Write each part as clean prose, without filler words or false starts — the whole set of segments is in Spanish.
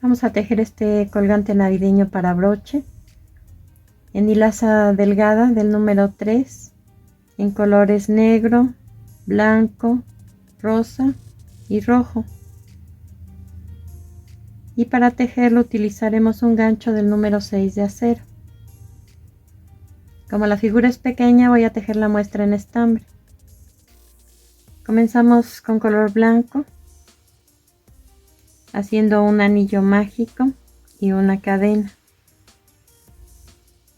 Vamos a tejer este colgante navideño para broche en hilaza delgada del número 3 en colores negro, blanco, rosa y rojo. Y para tejerlo utilizaremos un gancho del número 6 de acero. Como la figura es pequeña, voy a tejer la muestra en estambre. Comenzamos con color blanco, haciendo un anillo mágico y una cadena.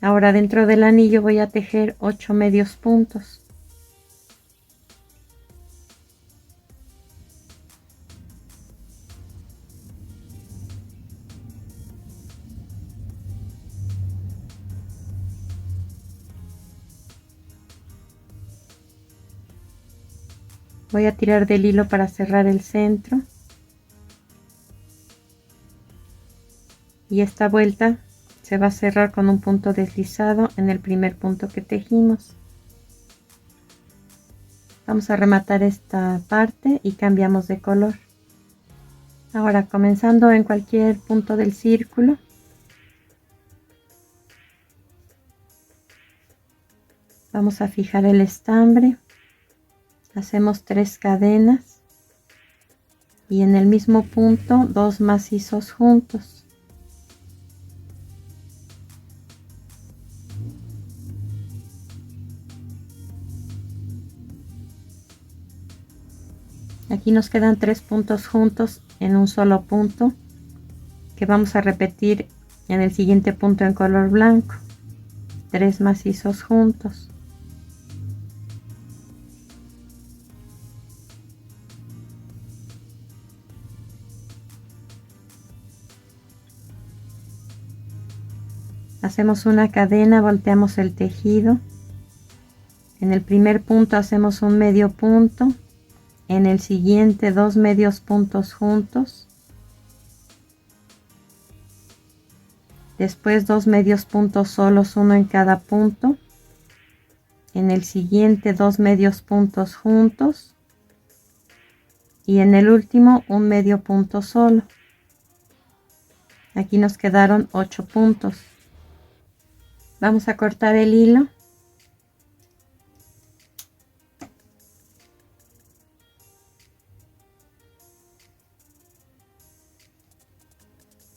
Ahora dentro del anillo voy a tejer 8 medios puntos. Voy a tirar del hilo para cerrar el centro. Y esta vuelta se va a cerrar con un punto deslizado en el primer punto que tejimos. Vamos a rematar esta parte y cambiamos de color. Ahora, comenzando en cualquier punto del círculo, vamos a fijar el estambre, hacemos 3 cadenas y en el mismo punto 2 macizos juntos. Aquí nos quedan 3 puntos juntos en un solo punto que vamos a repetir en el siguiente punto en color blanco. 3 macizos juntos. Hacemos una cadena, volteamos el tejido. En el primer punto hacemos un medio punto. En el siguiente 2 medios puntos juntos, después 2 medios puntos solos, uno en cada punto, en el siguiente 2 medios puntos juntos y en el último un medio punto solo. Aquí nos quedaron 8 puntos. Vamos a cortar el hilo.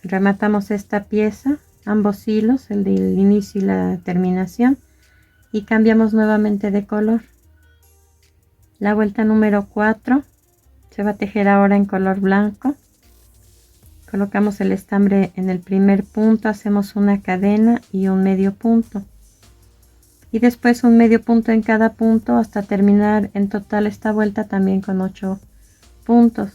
Rematamos esta pieza, ambos hilos, el del inicio y la terminación, y cambiamos nuevamente de color. La vuelta número 4 se va a tejer ahora en color blanco. Colocamos el estambre en el primer punto, hacemos una cadena y un medio punto. Y después un medio punto en cada punto hasta terminar en total esta vuelta también con 8 puntos.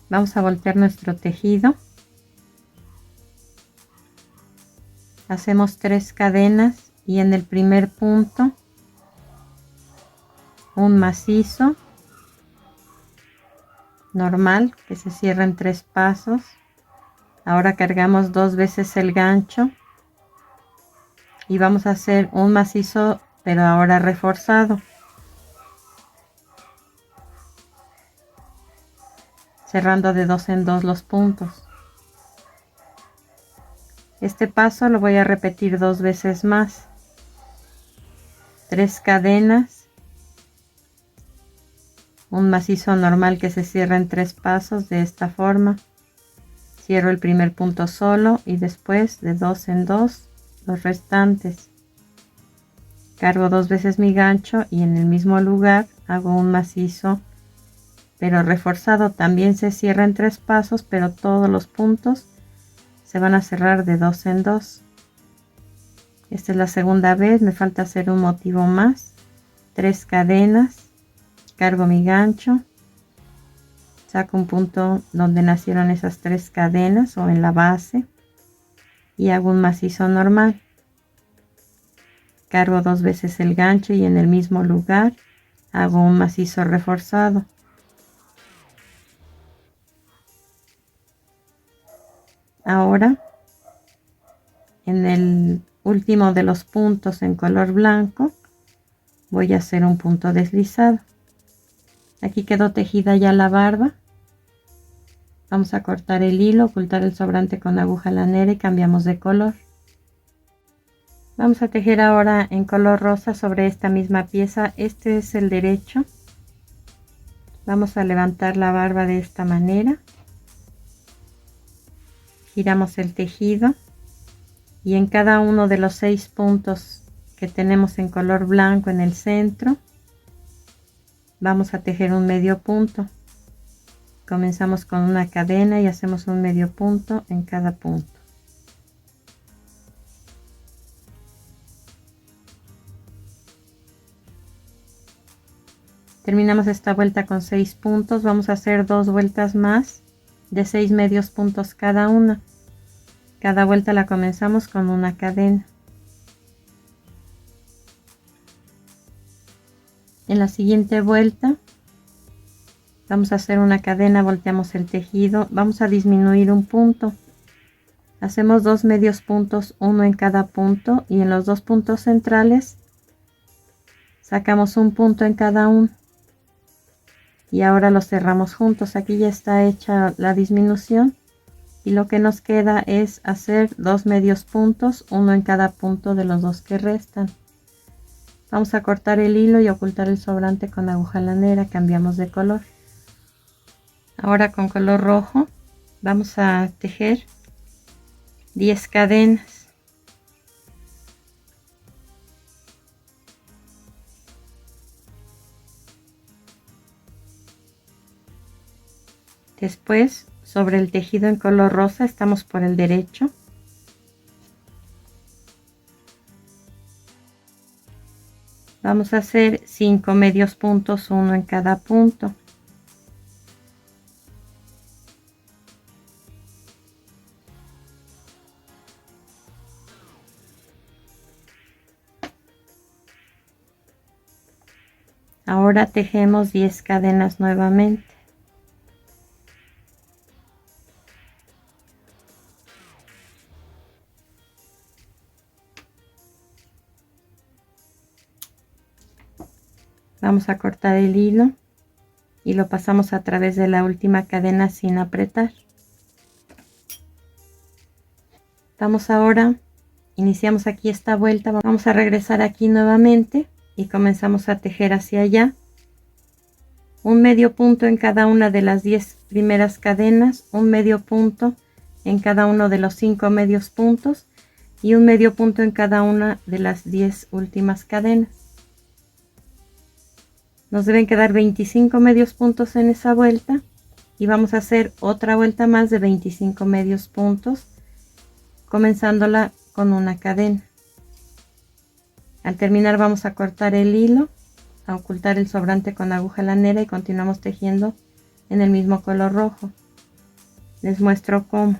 Vamos a voltear nuestro tejido. Hacemos 3 cadenas y en el primer punto un macizo normal que se cierra en 3 pasos. Ahora cargamos 2 veces el gancho y vamos a hacer un macizo, pero ahora reforzado, cerrando de 2 en 2 los puntos. Este paso lo voy a repetir 2 veces más. 3 cadenas, un macizo normal que se cierra en 3 pasos de esta forma. Cierro el primer punto solo y después de 2 en 2 los restantes. Cargo 2 veces mi gancho y en el mismo lugar hago un macizo pero reforzado. También se cierra en 3 pasos, pero todos los puntos se van a cerrar de 2 en 2. Esta es la segunda vez, me falta hacer un motivo más. 3 cadenas, cargo mi gancho, saco un punto donde nacieron esas 3 cadenas o en la base y hago un macizo normal. Cargo 2 veces el gancho y en el mismo lugar hago un macizo reforzado. Ahora en el último de los puntos en color blanco voy a hacer un punto deslizado. Aquí quedó tejida ya la barba. Vamos a cortar el hilo, ocultar el sobrante con aguja lanera y cambiamos de color. Vamos a tejer ahora en color rosa sobre esta misma pieza. Este es el derecho. Vamos a levantar la barba de esta manera. Giramos el tejido y en cada uno de los 6 puntos que tenemos en color blanco en el centro vamos a tejer un medio punto. Comenzamos con una cadena y hacemos un medio punto en cada punto. Terminamos esta vuelta con 6 puntos. Vamos a hacer 2 vueltas más de 6 medios puntos cada una. Cada vuelta la comenzamos con una cadena. En la siguiente vuelta vamos a hacer una cadena, volteamos el tejido, vamos a disminuir un punto. Hacemos 2 medios puntos, uno en cada punto, y en los 2 puntos centrales sacamos un punto en cada uno. Y ahora los cerramos juntos. Aquí ya está hecha la disminución y lo que nos queda es hacer 2 medios puntos, uno en cada punto de los 2 que restan. Vamos a cortar el hilo y ocultar el sobrante con aguja lanera. Cambiamos de color. Ahora con color rojo vamos a tejer 10 cadenas. Después, sobre el tejido en color rosa, estamos por el derecho. Vamos a hacer 5 medios puntos, uno en cada punto. Ahora tejemos 10 cadenas nuevamente. Vamos a cortar el hilo y lo pasamos a través de la última cadena sin apretar. Vamos ahora, iniciamos aquí esta vuelta, vamos a regresar aquí nuevamente y comenzamos a tejer hacia allá. Un medio punto en cada una de las 10 primeras cadenas, un medio punto en cada uno de los 5 medios puntos y un medio punto en cada una de las 10 últimas cadenas. Nos deben quedar 25 medios puntos en esa vuelta y vamos a hacer otra vuelta más de 25 medios puntos, comenzándola con una cadena. Al terminar vamos a cortar el hilo, a ocultar el sobrante con aguja lanera y continuamos tejiendo en el mismo color rojo. Les muestro cómo.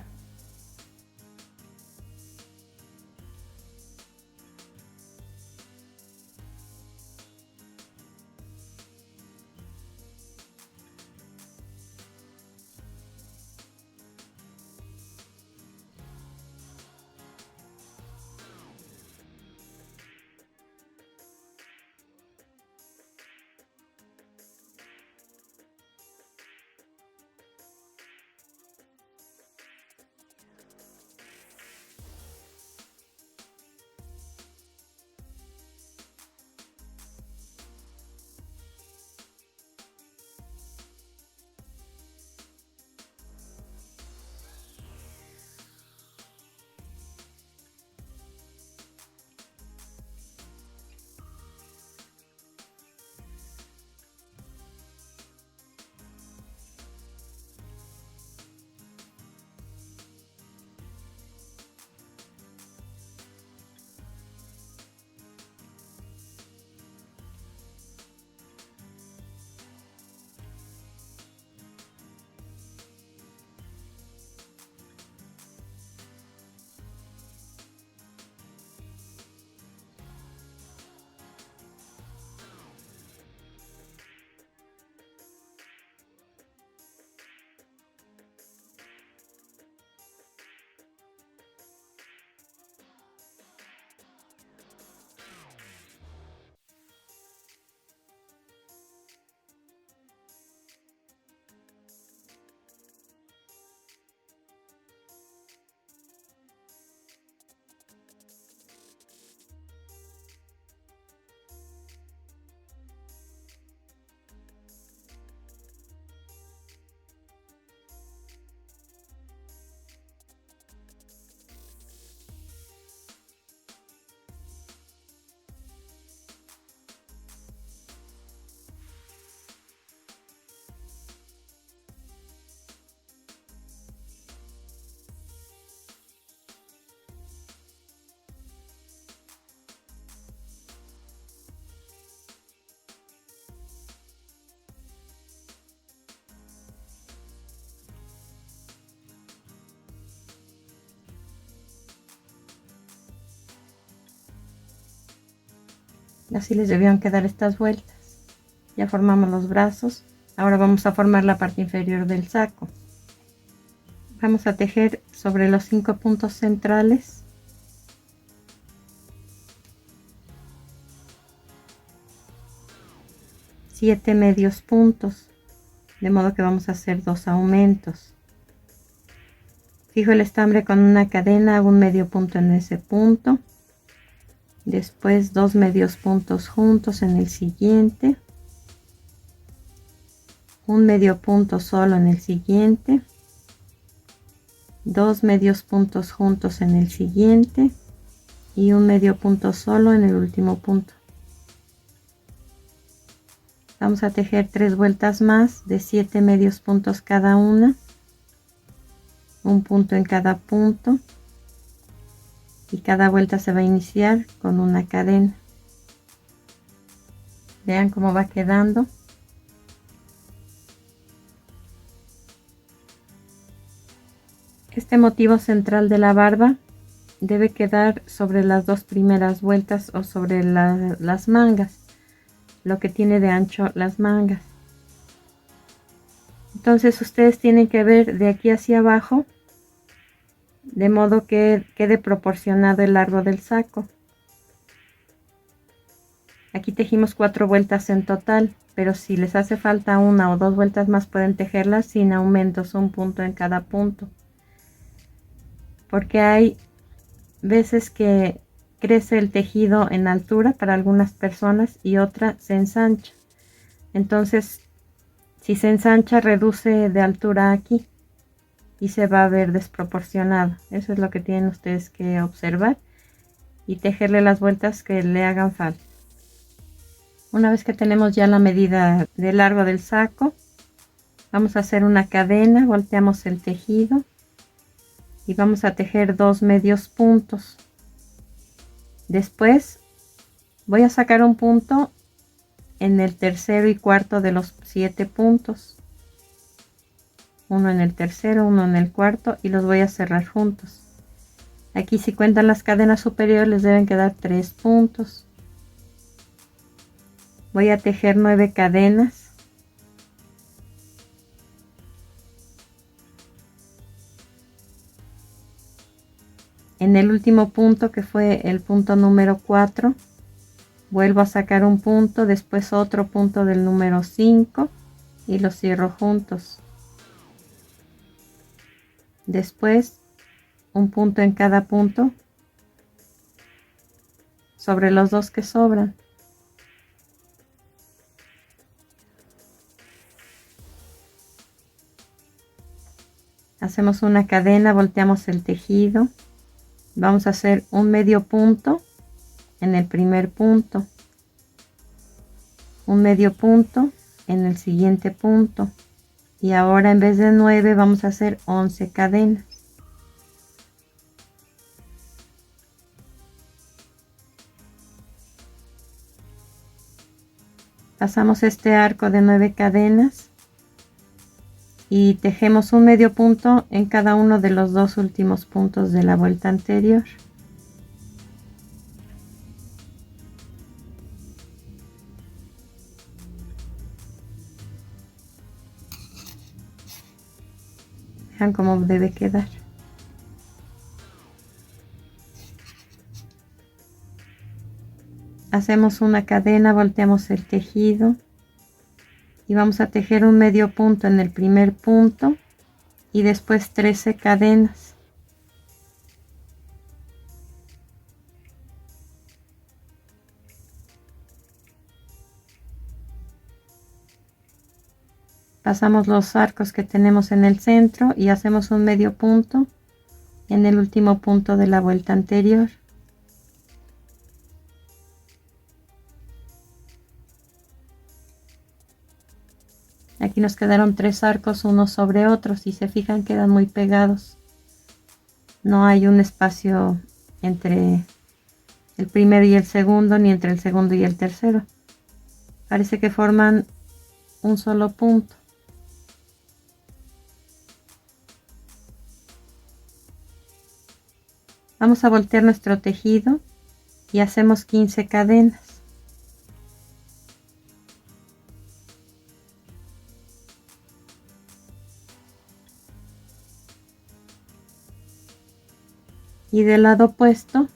Así les debieron quedar estas vueltas. Ya formamos los brazos. Ahora vamos a formar la parte inferior del saco. Vamos a tejer sobre los 5 puntos centrales. Siete medios puntos, de modo que vamos a hacer 2 aumentos. Fijo el estambre con una cadena, hago un medio punto en ese punto, después 2 medios puntos juntos en el siguiente, un medio punto solo en el siguiente, 2 medios puntos juntos en el siguiente y un medio punto solo en el último punto. Vamos a tejer 3 vueltas más de 7 medios puntos cada una, un punto en cada punto, y cada vuelta se va a iniciar con una cadena. Vean cómo va quedando. Este motivo central de la barba debe quedar sobre las 2 primeras vueltas o sobre las mangas, lo que tiene de ancho las mangas. Entonces ustedes tienen que ver de aquí hacia abajo, de modo que quede proporcionado el largo del saco. Aquí tejimos 4 vueltas en total, pero si les hace falta 1 o 2 vueltas más pueden tejerlas sin aumentos, un punto en cada punto, porque hay veces que crece el tejido en altura para algunas personas y otra se ensancha. Entonces, si se ensancha, reduce de altura aquí y se va a ver desproporcionado. Eso es lo que tienen ustedes que observar y tejerle las vueltas que le hagan falta. Una vez que tenemos ya la medida de largo del saco, vamos a hacer una cadena, volteamos el tejido y vamos a tejer 2 medios puntos. Después voy a sacar un punto en el tercero y cuarto de los 7 puntos, uno en el tercero, uno en el cuarto, y los voy a cerrar juntos. Aquí, si cuentan las cadenas superiores, les deben quedar 3 puntos. Voy a tejer 9 cadenas. En el último punto, que fue el punto número 4, vuelvo a sacar un punto, después otro punto del número 5 y los cierro juntos. Después un punto en cada punto sobre los 2 que sobran. Hacemos una cadena, volteamos el tejido. Vamos a hacer un medio punto en el primer punto, un medio punto en el siguiente punto, y ahora en vez de 9 vamos a hacer 11 cadenas. Pasamos este arco de 9 cadenas y tejemos un medio punto en cada uno de los 2 últimos puntos de la vuelta anterior. Vean cómo debe quedar. Hacemos una cadena, volteamos el tejido y vamos a tejer un medio punto en el primer punto y después 13 cadenas. Pasamos los arcos que tenemos en el centro y hacemos un medio punto en el último punto de la vuelta anterior. Aquí nos quedaron 3 arcos unos sobre otros, si se fijan quedan muy pegados. No hay un espacio entre el primero y el segundo, ni entre el segundo y el tercero. Parece que forman un solo punto. Vamos a voltear nuestro tejido y hacemos 15 cadenas. y del lado opuesto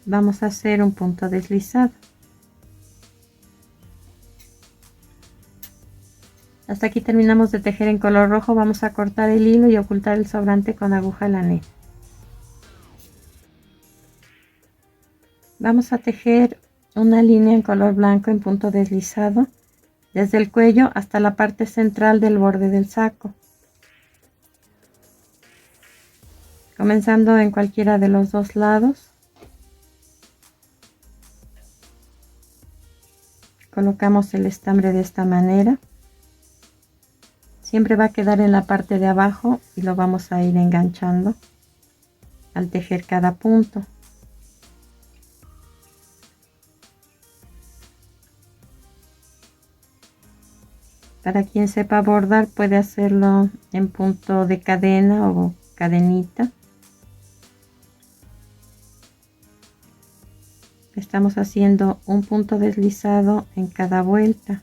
vamos a hacer un punto deslizado. Hasta aquí terminamos de tejer en color rojo. Vamos a cortar el hilo y ocultar el sobrante con aguja lanera. Vamos a tejer una línea en color blanco en punto deslizado desde el cuello hasta la parte central del borde del saco, comenzando en cualquiera de los dos lados. Colocamos el estambre de esta manera. Siempre va a quedar en la parte de abajo y lo vamos a ir enganchando al tejer cada punto. Para quien sepa bordar puede hacerlo en punto de cadena o cadenita. Estamos haciendo un punto deslizado en cada vuelta.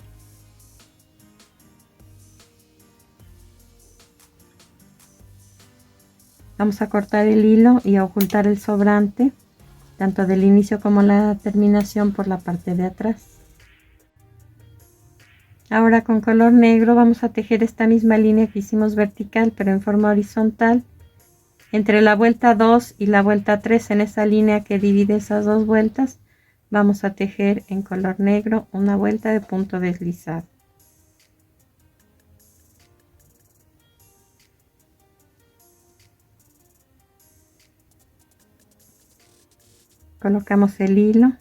Vamos a cortar el hilo y a ocultar el sobrante, tanto del inicio como la terminación, por la parte de atrás. Ahora con color negro vamos a tejer esta misma línea que hicimos vertical, pero en forma horizontal. Entre la vuelta 2 y la vuelta 3, en esa línea que divide esas dos vueltas, vamos a tejer en color negro una vuelta de punto deslizado. Colocamos el hilo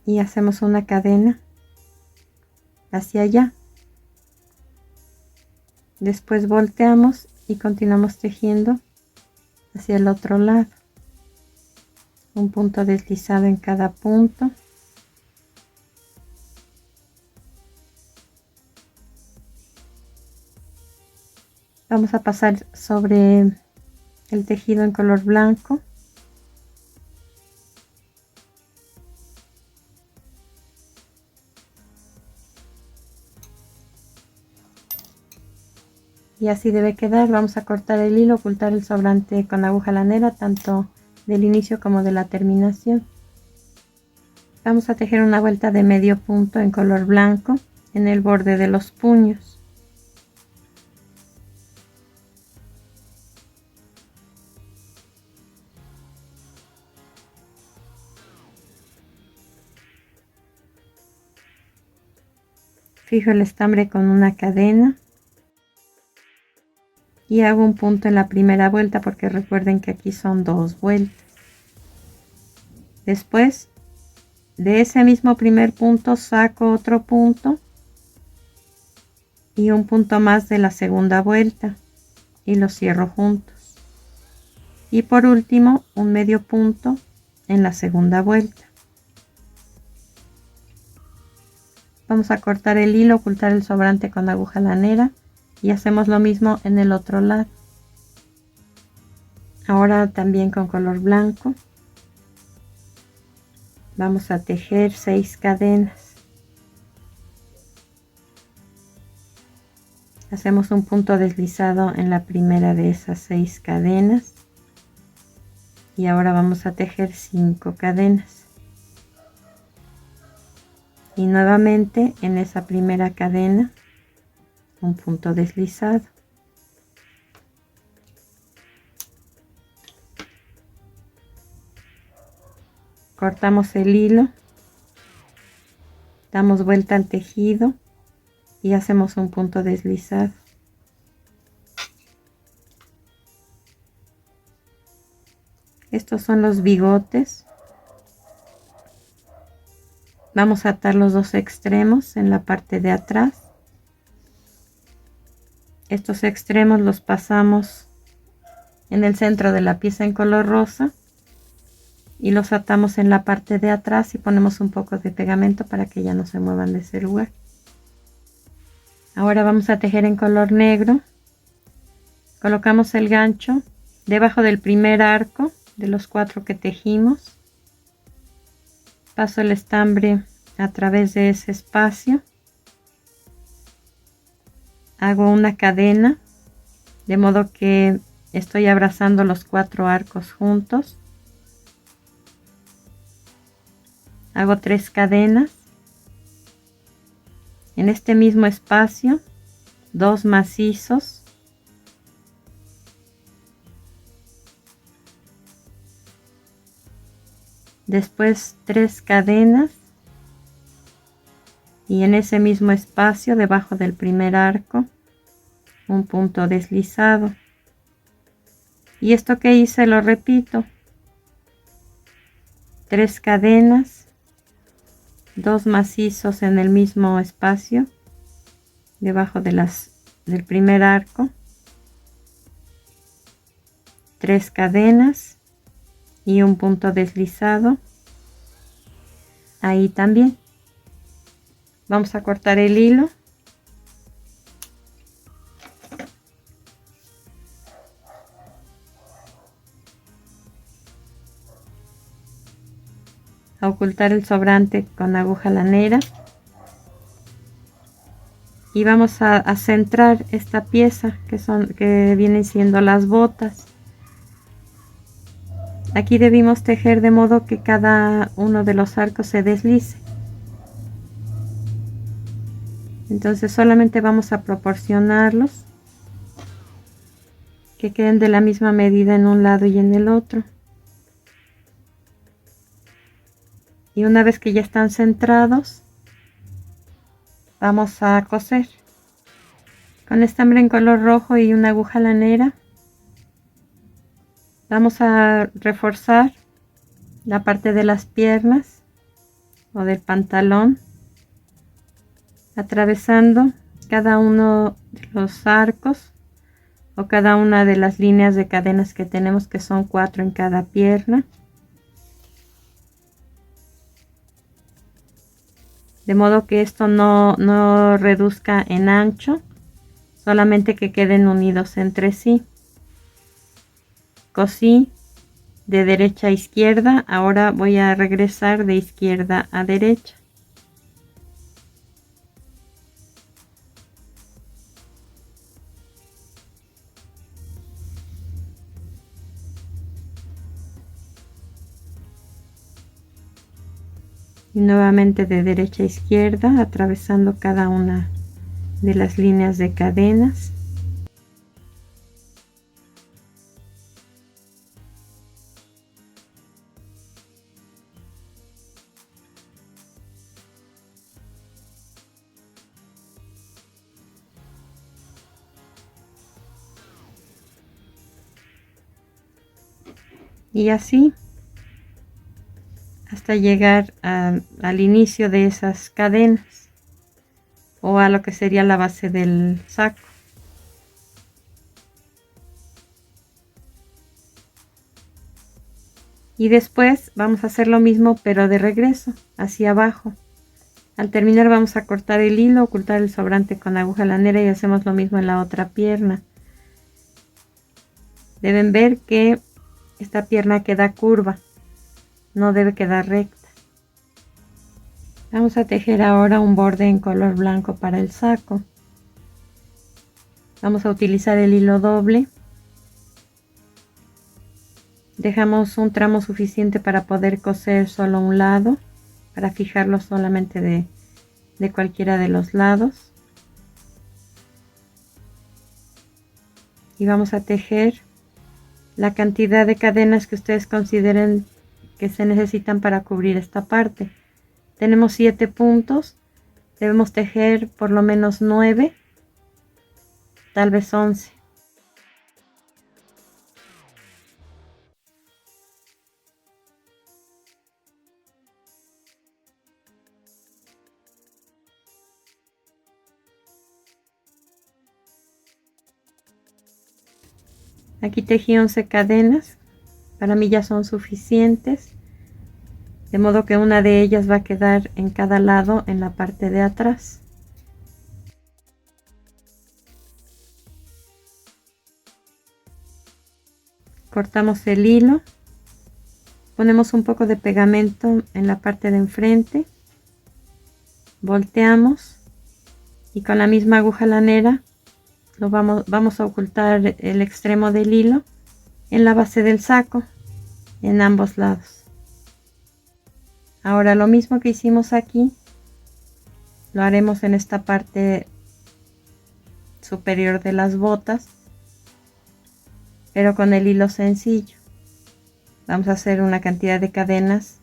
y hacemos una cadena hacia allá. Después volteamos y continuamos tejiendo hacia el otro lado. Un punto deslizado en cada punto. Vamos a pasar sobre el tejido en color blanco. Y así debe quedar. Vamos a cortar el hilo, ocultar el sobrante con aguja lanera, tanto del inicio como de la terminación. Vamos a tejer una vuelta de medio punto en color blanco en el borde de los puños. Fijo el estambre con una cadena y hago un punto en la primera vuelta, porque recuerden que aquí son dos vueltas. Después de ese mismo primer punto saco otro punto y un punto más de la segunda vuelta y los cierro juntos. Y por último un medio punto en la segunda vuelta. Vamos a cortar el hilo, ocultar el sobrante con aguja lanera y hacemos lo mismo en el otro lado. Ahora también con color blanco. Vamos a tejer 6 cadenas. Hacemos un punto deslizado en la primera de esas 6 cadenas. Y ahora vamos a tejer 5 cadenas. Y nuevamente en esa primera cadena un punto deslizado. Cortamos el hilo, damos vuelta al tejido y hacemos un punto deslizado. Estos son los bigotes. Vamos a atar los dos extremos en la parte de atrás. Estos extremos los pasamos en el centro de la pieza en color rosa y los atamos en la parte de atrás y ponemos un poco de pegamento para que ya no se muevan de ese lugar. Ahora vamos a tejer en color negro. Colocamos el gancho debajo del primer arco de los 4 que tejimos. Paso el estambre a través de ese espacio. Hago una cadena de modo que estoy abrazando los 4 arcos juntos. Hago 3 cadenas. En este mismo espacio, 2 macizos. Después 3 cadenas. Y en ese mismo espacio, debajo del primer arco, un punto deslizado. Y esto que hice lo repito. 3 cadenas, 2 macizos en el mismo espacio, debajo de del primer arco, 3 cadenas y un punto deslizado ahí también. Vamos a cortar el hilo. A ocultar el sobrante con aguja lanera. Y vamos a centrar esta pieza que vienen siendo las botas. Aquí debimos tejer de modo que cada uno de los arcos se deslice. Entonces solamente vamos a proporcionarlos, que queden de la misma medida en un lado y en el otro. Y una vez que ya están centrados, vamos a coser. Con estambre en color rojo y una aguja lanera, vamos a reforzar la parte de las piernas o del pantalón, atravesando cada uno de los arcos o cada una de las líneas de cadenas que tenemos, que son 4 en cada pierna, de modo que esto no reduzca en ancho, solamente que queden unidos entre sí. Cosí de derecha a izquierda, ahora voy a regresar de izquierda a derecha. Y nuevamente de derecha a izquierda, atravesando cada una de las líneas de cadenas. Y así hasta llegar al inicio de esas cadenas o a lo que sería la base del saco. Y después vamos a hacer lo mismo, pero de regreso hacia abajo. Al terminar vamos a cortar el hilo, ocultar el sobrante con aguja lanera y hacemos lo mismo en la otra pierna. Deben ver que esta pierna queda curva, no debe quedar recta. Vamos a tejer ahora un borde en color blanco para el saco. Vamos a utilizar el hilo doble. Dejamos un tramo suficiente para poder coser solo un lado, para fijarlo solamente de cualquiera de los lados. Y vamos a tejer la cantidad de cadenas que ustedes consideren que se necesitan para cubrir esta parte. Tenemos 7 puntos, debemos tejer por lo menos 9, tal vez 11. Aquí tejí 11 cadenas, para mí ya son suficientes, de modo que una de ellas va a quedar en cada lado en la parte de atrás. Cortamos el hilo, ponemos un poco de pegamento en la parte de enfrente, volteamos y con la misma aguja lanera vamos a ocultar el extremo del hilo en la base del saco, en ambos lados. Ahora lo mismo que hicimos aquí, lo haremos en esta parte superior de las botas, pero con el hilo sencillo. Vamos a hacer una cantidad de cadenas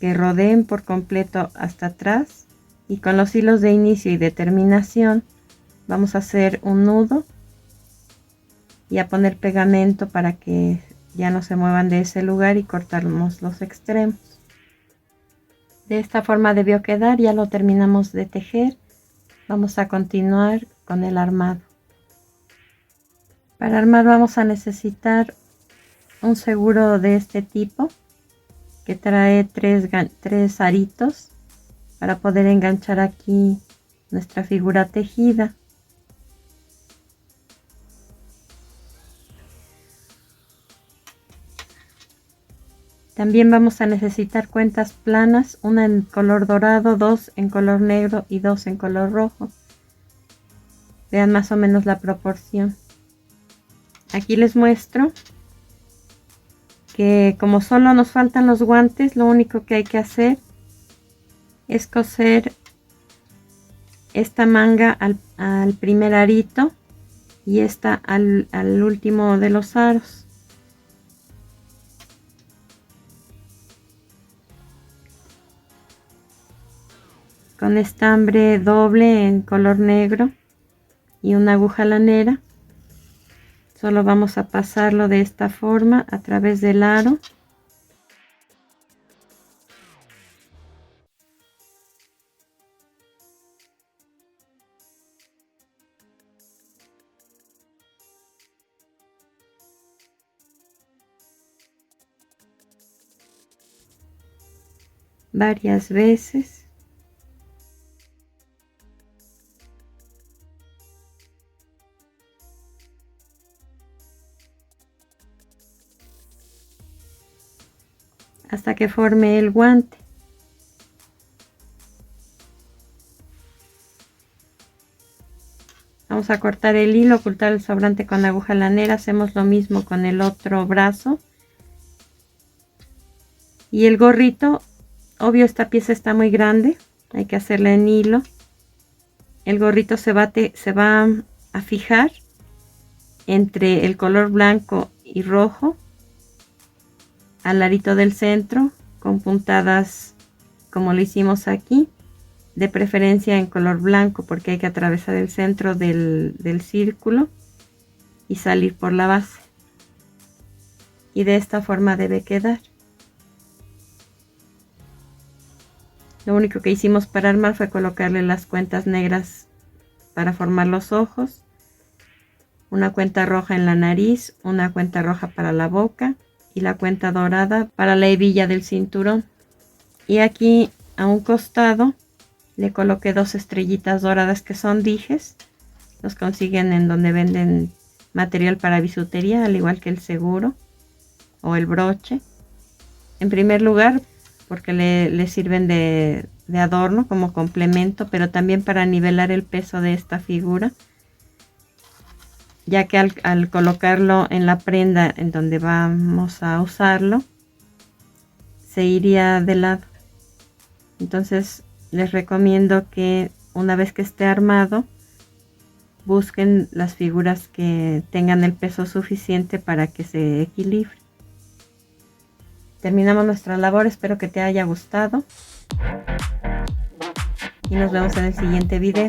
que rodeen por completo hasta atrás, y con los hilos de inicio y de terminación vamos a hacer un nudo y a poner pegamento para que ya no se muevan de ese lugar, y cortamos los extremos. De esta forma debió quedar. Ya lo terminamos de tejer. Vamos a continuar con el armado. Para armar vamos a necesitar un seguro de este tipo que trae tres aritos para poder enganchar aquí nuestra figura tejida. También vamos a necesitar cuentas planas, una en color dorado, dos en color negro y dos en color rojo. Vean más o menos la proporción. Aquí les muestro que como solo nos faltan los guantes, lo único que hay que hacer es coser esta manga al primer arito y esta al último de los aros. Con estambre doble en color negro y una aguja lanera, solo vamos a pasarlo de esta forma a través del aro. Varias veces. Hasta que forme el guante. Vamos a cortar el hilo, ocultar el sobrante con la aguja lanera. Hacemos lo mismo con el otro brazo. Y el gorrito, obvio esta pieza está muy grande, hay que hacerla en hilo. El gorrito se va a fijar entre el color blanco y rojo al arito del centro, con puntadas como lo hicimos aquí, de preferencia en color blanco porque hay que atravesar el centro del círculo y salir por la base, y de esta forma debe quedar. Lo único que hicimos para armar fue colocarle las cuentas negras para formar los ojos, una cuenta roja en la nariz, una cuenta roja para la boca y la cuenta dorada para la hebilla del cinturón. Y aquí a un costado le coloqué dos estrellitas doradas que son dijes. Los consiguen en donde venden material para bisutería, al igual que el seguro o el broche. En primer lugar, porque le sirven de adorno como complemento, pero también para nivelar el peso de esta figura, ya que al colocarlo en la prenda en donde vamos a usarlo, se iría de lado. Entonces les recomiendo que una vez que esté armado, busquen las figuras que tengan el peso suficiente para que se equilibre. Terminamos nuestra labor, espero que te haya gustado y nos vemos en el siguiente video.